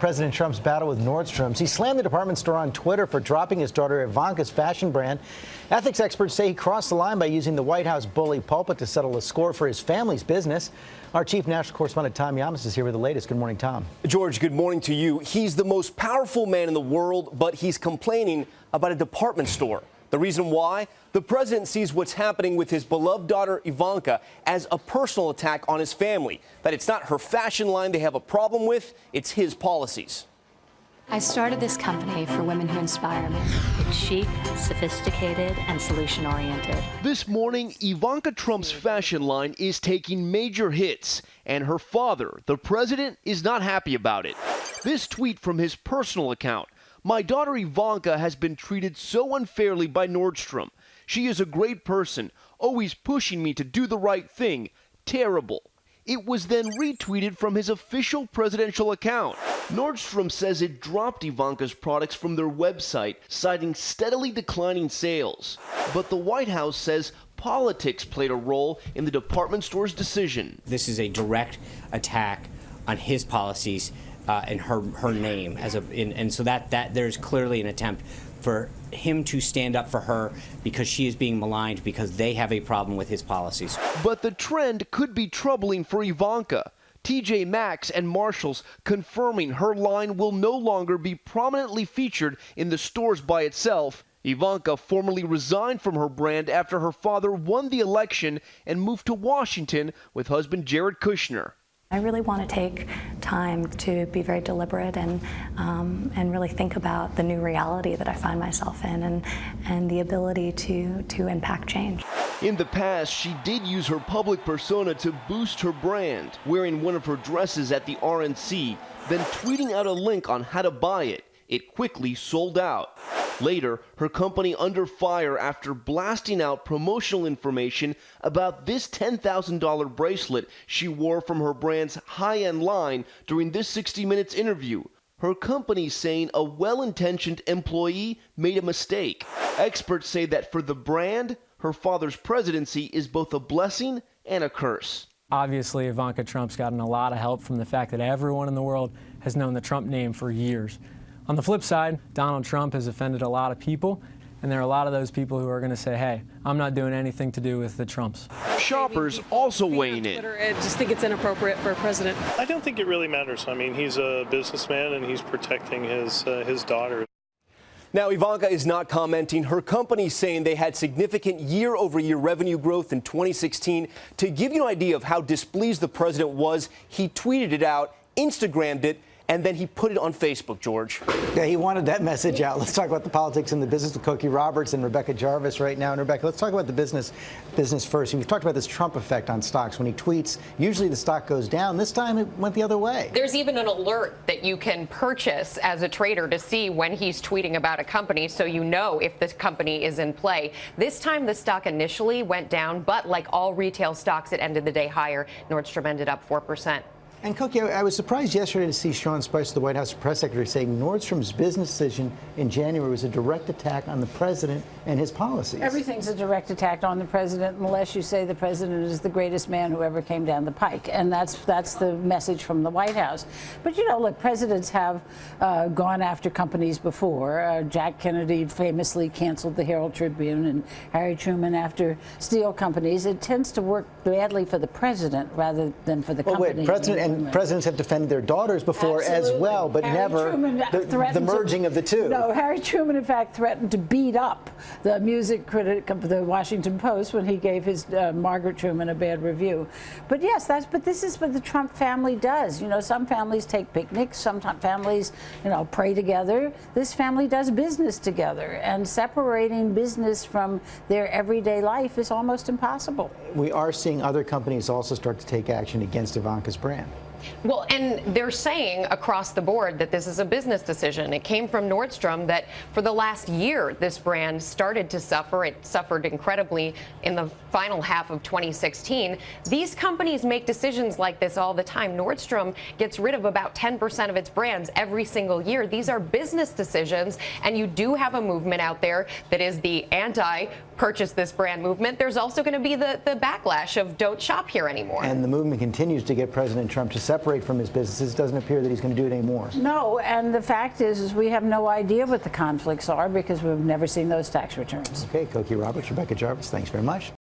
President Trump's battle with Nordstrom. He slammed the department store on Twitter for dropping his daughter Ivanka's fashion brand. Ethics experts say he crossed the line by using the White House bully pulpit to settle a score for his family's business. Our chief national correspondent Tom Yamas is here with the latest. Good morning, Tom. George, good morning to you. He's the most powerful man in the world, but he's complaining about a department store. The reason why? The president sees what's happening with his beloved daughter Ivanka as a personal attack on his family, that it's not her fashion line they have a problem with, it's his policies. I started this company for women who inspire me. It's chic, sophisticated, and solution-oriented. This morning, Ivanka Trump's fashion line is taking major hits, and her father, the president, is not happy about it. This tweet from his personal account: "My daughter Ivanka has been treated so unfairly by Nordstrom. She is a great person, always pushing me to do the right thing. Terrible." It was then retweeted from his official presidential account. Nordstrom says it dropped Ivanka's products from their website, citing steadily declining sales. But the White House says politics played a role in the department store's decision. This is a direct attack on his policies and her name and so that there's clearly an attempt for him to stand up for her because she is being maligned because they have a problem with his policies. But the trend could be troubling for Ivanka. TJ Maxx and Marshalls confirming her line will no longer be prominently featured in the stores by itself. Ivanka formally resigned from her brand after her father won the election and moved to Washington with husband Jared Kushner. I really want to take time to be very deliberate and really think about the new reality that I find myself in and the ability to impact change. In the past, she did use her public persona to boost her brand, wearing one of her dresses at the RNC, then tweeting out a link on how to buy it. It quickly sold out. Later, her company under fire after blasting out promotional information about this $10,000 bracelet she wore from her brand's high-end line during this 60 Minutes interview. Her company saying a well-intentioned employee made a mistake. Experts say that for the brand, her father's presidency is both a blessing and a curse. Obviously, Ivanka Trump's gotten a lot of help from the fact that everyone in the world has known the Trump name for years. On the flip side, Donald Trump has offended a lot of people, and there are a lot of those people who are going to say, hey, I'm not doing anything to do with the Trumps. Shoppers also weighing in. I just think it's inappropriate for a president. I don't think it really matters. I mean, he's a businessman and he's protecting his daughter. Now, Ivanka is not commenting. Her company saying they had significant year-over-year revenue growth in 2016. To give you an idea of how displeased the president was, he tweeted it out, Instagrammed it, and then he put it on Facebook, George. Yeah, he wanted that message out. Let's talk about the politics and the business with Cokie Roberts and Rebecca Jarvis right now. And Rebecca, let's talk about the business first. We've talked about this Trump effect on stocks. When he tweets, usually the stock goes down. This time it went the other way. There's even an alert that you can purchase as a trader to see when he's tweeting about a company, so you know if the company is in play. This time the stock initially went down, but like all retail stocks, it ended the day higher. Nordstrom ended up 4%. And Cokie, I was surprised yesterday to see Sean Spicer, the White House press secretary, saying Nordstrom's business decision in January was a direct attack on the president and his policies. Everything's a direct attack on the president unless you say the president is the greatest man who ever came down the pike. And that's the message from the White House. But, you know, look, presidents have gone after companies before. Jack Kennedy famously canceled the Herald Tribune, and Harry Truman after steel companies. It tends to work badly for the president rather than for the company. Presidents have defended their daughters before as well, but never the merging of the two. No, Harry Truman, in fact, threatened to beat up the music critic of the Washington Post when he gave his Margaret Truman a bad review. But yes, but this is what the Trump family does. You know, some families take picnics, some families, you know, pray together. This family does business together, and separating business from their everyday life is almost impossible. We are seeing other companies also start to take action against Ivanka's brand. Well, and they're saying across the board that this is a business decision. It came from Nordstrom that for the last year, this brand started to suffer. It suffered incredibly in the final half of 2016. These companies make decisions like this all the time. Nordstrom gets rid of about 10% of its brands every single year. These are business decisions, and you do have a movement out there that is the anti-purchase this brand movement. There's also going to be the backlash of don't shop here anymore. And the movement continues to get President Trump to separate from his businesses. It doesn't appear that he's going to do it anymore. No, and the fact is we have no idea what the conflicts are because we've never seen those tax returns. Okay, Cokie Roberts, Rebecca Jarvis, thanks very much.